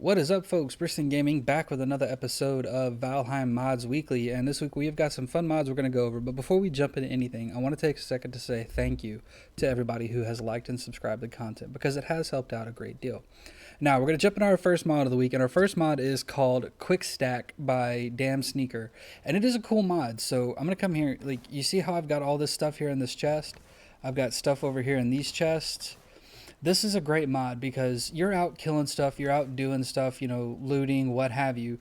What is up, folks? Briston Gaming back with another episode of Valheim Mods Weekly, and this week we've got some fun mods we're going to go over. But before we jump into anything, I want to take a second to say thank you to everybody who has liked and subscribed to the content because it has helped out a great deal. Now we're going to jump into our first mod of the week, and our first mod is called Quick Stack by Damn Sneaker, and it is a cool mod. So I'm going to come here, like you see how I've got all this stuff here in this chest. I've got stuff over here in these chests. This is a great mod because you're out killing stuff, you're out doing stuff, looting, what have you.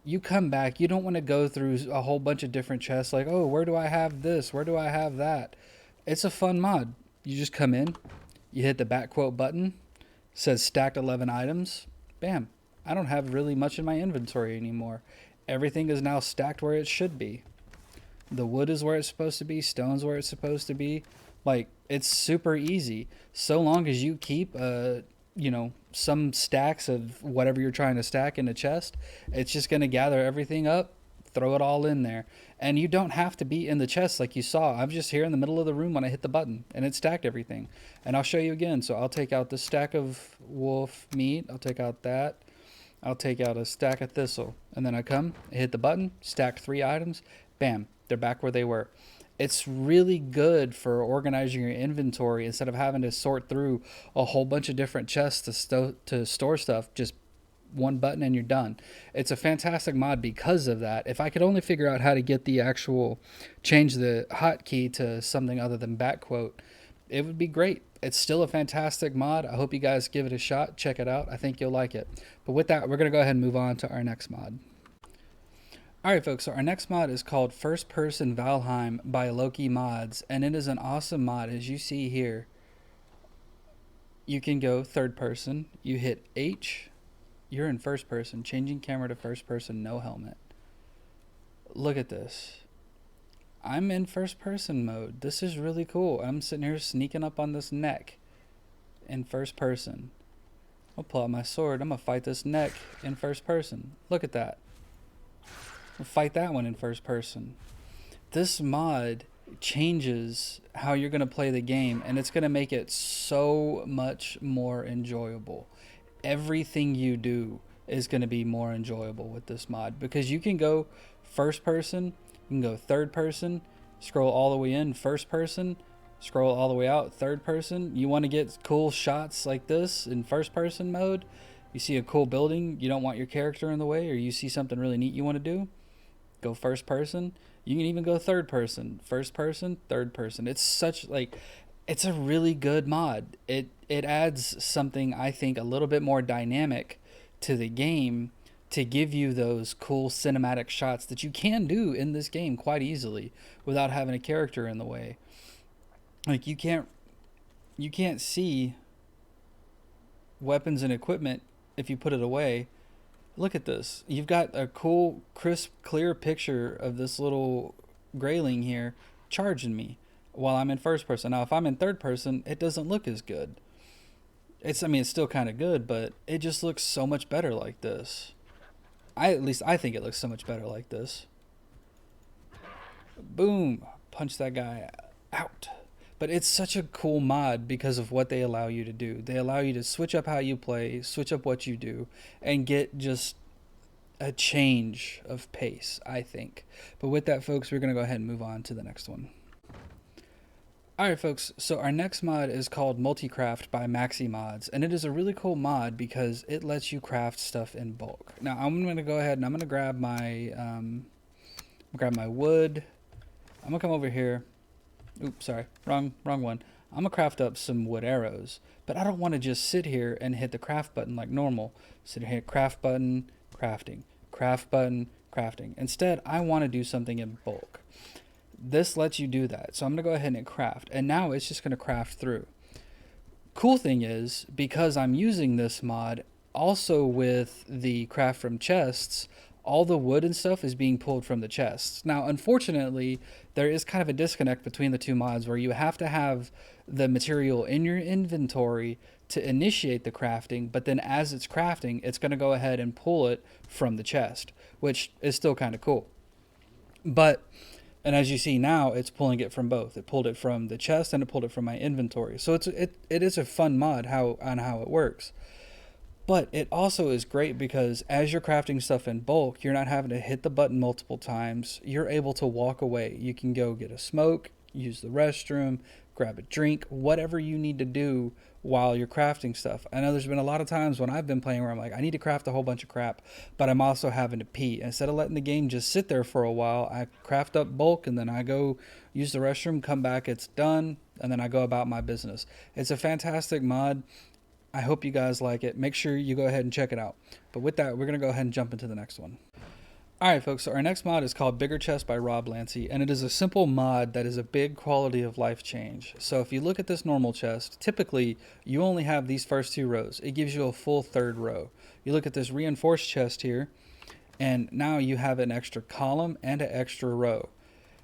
You come back, you don't want to go through a whole bunch of different chests like, oh, where do I have this? Where do I have that? It's a fun mod. You just come in, you hit the back quote button, says stacked 11 items. Bam. I don't have really much in my inventory anymore. Everything is now stacked where it should be. The wood is where it's supposed to be, stone's where it's supposed to be. Like, it's super easy so long as you keep some stacks of whatever you're trying to stack in a chest. It's just going to gather everything up, throw it all in there, and you don't have to be in the chest like you saw. I'm just here in the middle of the room when I hit the button, and it stacked everything. And I'll show you again. So I'll take out the stack of wolf meat, I'll take out that, I'll take out a stack of thistle, and then I hit the button, stack 3 items, bam, they're back where they were. It's really good for organizing your inventory instead of having to sort through a whole bunch of different chests to store stuff. Just one button and you're done. It's a fantastic mod because of that. If I could only figure out how to get change the hotkey to something other than back quote, it would be great. It's still a fantastic mod. I hope you guys give it a shot. Check it out. I think you'll like it. But with that, we're going to go ahead and move on to our next mod. Alright folks, so our next mod is called First Person Valheim by Loki Mods, and it is an awesome mod. As you see here, you can go third person, you hit H, you're in first person, changing camera to first person, no helmet. Look at this. I'm in first person mode. This is really cool. I'm sitting here sneaking up on this neck in first person. I'll pull out my sword, I'm gonna fight this neck in first person. Look at that. Fight that one in first person. This mod changes how you're going to play the game, and it's going to make it so much more enjoyable. Everything you do is going to be more enjoyable with this mod because you can go first person, you can go third person, scroll all the way in first person, scroll all the way out third person. You want to get cool shots like this in first person mode. You see a cool building, you don't want your character in the way, or you see something really neat you want to do, go first person. You can even go third person, first person, third person. It's it's a really good mod. It adds something, I think, a little bit more dynamic to the game to give you those cool cinematic shots that you can do in this game quite easily without having a character in the way. Like you can't see weapons and equipment if you put it away. Look at this. You've got a cool, crisp, clear picture of this little grayling here charging me while I'm in first person. Now, if I'm in third person, it doesn't look as good. It's still kind of good, but it just looks so much better like this. At least I think it looks so much better like this. Boom. Punch that guy out. But it's such a cool mod because of what they allow you to do. They allow you to switch up how you play, switch up what you do, and get just a change of pace, I think. But with that, folks, we're going to go ahead and move on to the next one. Alright, folks, so our next mod is called MultiCraft by Maxi Mods, and it is a really cool mod because it lets you craft stuff in bulk. Now, I'm going to go ahead and I'm going to grab my wood. I'm going to come over here. Oops, sorry, wrong one. I'm gonna craft up some wood arrows, but I don't want to just sit here and hit the craft button like normal. Sit here, craft button, crafting, craft button, crafting. Instead, I want to do something in bulk. This lets you do that. So I'm gonna go ahead and craft, and now it's just gonna craft through. Cool thing is, because I'm using this mod, also with the craft from chests, all the wood and stuff is being pulled from the chests. Now, unfortunately, there is kind of a disconnect between the two mods where you have to have the material in your inventory to initiate the crafting, but then as it's crafting, it's going to go ahead and pull it from the chest, which is still kind of cool. And as you see now, it's pulling it from both. It pulled it from the chest and it pulled it from my inventory. So it is a fun mod on how it works. But it also is great because as you're crafting stuff in bulk, you're not having to hit the button multiple times. You're able to walk away. You can go get a smoke, use the restroom, grab a drink, whatever you need to do while you're crafting stuff. I know there's been a lot of times when I've been playing where I'm like, I need to craft a whole bunch of crap, but I'm also having to pee. Instead of letting the game just sit there for a while, I craft up bulk and then I go use the restroom, come back, it's done, and then I go about my business. It's a fantastic mod. I hope you guys like it. Make sure you go ahead and check it out. But with that, we're going to go ahead and jump into the next one. Alright folks, so our next mod is called Bigger Chest by Rob Lancy, and it is a simple mod that is a big quality of life change. So if you look at this normal chest, typically you only have these first two rows. It gives you a full third row. You look at this reinforced chest here, and now you have an extra column and an extra row.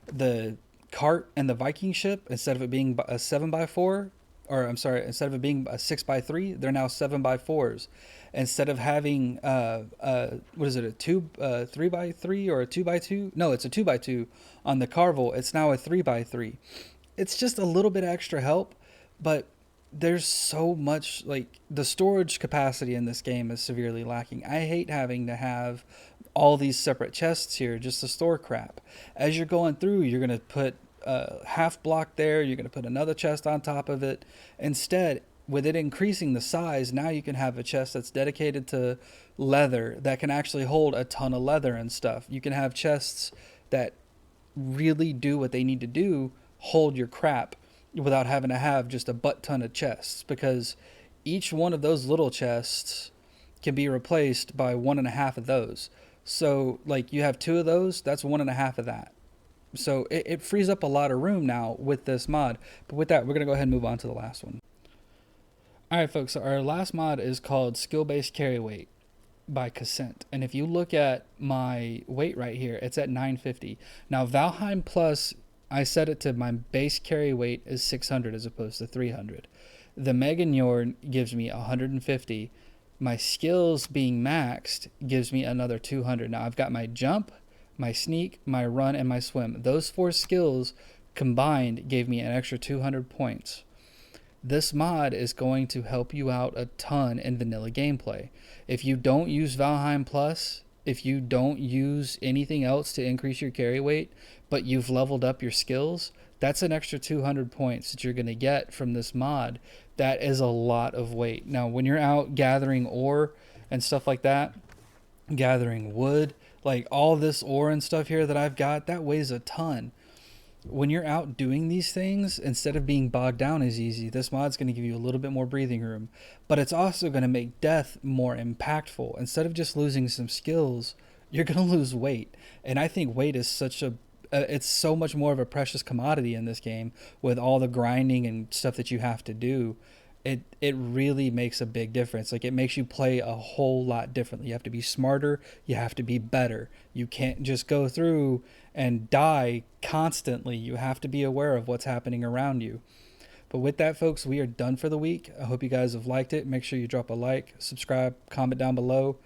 The cart and the Viking ship, instead of it being a 7x4, or I'm sorry, instead of it being a 6x3, they're now 7x4s. Instead of having what is it, a 3x3 or a 2x2? No, it's a 2x2 on the Carvel. It's now a 3x3. It's just a little bit extra help, but there's so much, like, the storage capacity in this game is severely lacking. I hate having to have all these separate chests here just to store crap. As you're going through, you're going to put half block there, you're going to put another chest on top of it. Instead, with it increasing the size, now you can have a chest that's dedicated to leather that can actually hold a ton of leather and stuff. You can have chests that really do what they need to do, hold your crap, without having to have just a butt ton of chests, because each one of those little chests can be replaced by 1.5 of those. So like you have 2 of those, that's 1.5 of that. So it frees up a lot of room now with this mod. But with that, we're going to go ahead and move on to the last one. Alright folks, so our last mod is called Skill-Based Carry Weight by Cassent. And if you look at my weight right here, it's at 950. Now Valheim Plus, I set it to my base carry weight is 600 as opposed to 300. The Megan Yorn gives me 150. My skills being maxed gives me another 200. Now I've got my jump, my sneak, my run, and my swim. Those 4 skills combined gave me an extra 200 points. This mod is going to help you out a ton in vanilla gameplay. If you don't use Valheim Plus, if you don't use anything else to increase your carry weight, but you've leveled up your skills, that's an extra 200 points that you're going to get from this mod. That is a lot of weight. Now, when you're out gathering ore and stuff like that, gathering wood, like all this ore and stuff here that I've got, that weighs a ton. When you're out doing these things, instead of being bogged down as easy, this mod's going to give you a little bit more breathing room. But it's also going to make death more impactful. Instead of just losing some skills, you're going to lose weight. And I think weight is such a it's so much more of a precious commodity in this game with all the grinding and stuff that you have to do. It really makes a big difference. Like, it makes you play a whole lot differently. You have to be smarter. You have to be better. You can't just go through and die constantly. You have to be aware of what's happening around you. But with that, folks, we are done for the week. I hope you guys have liked it. Make sure you drop a like, subscribe, comment down below.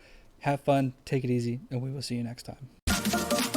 Have fun, take it easy, and we will see you next time.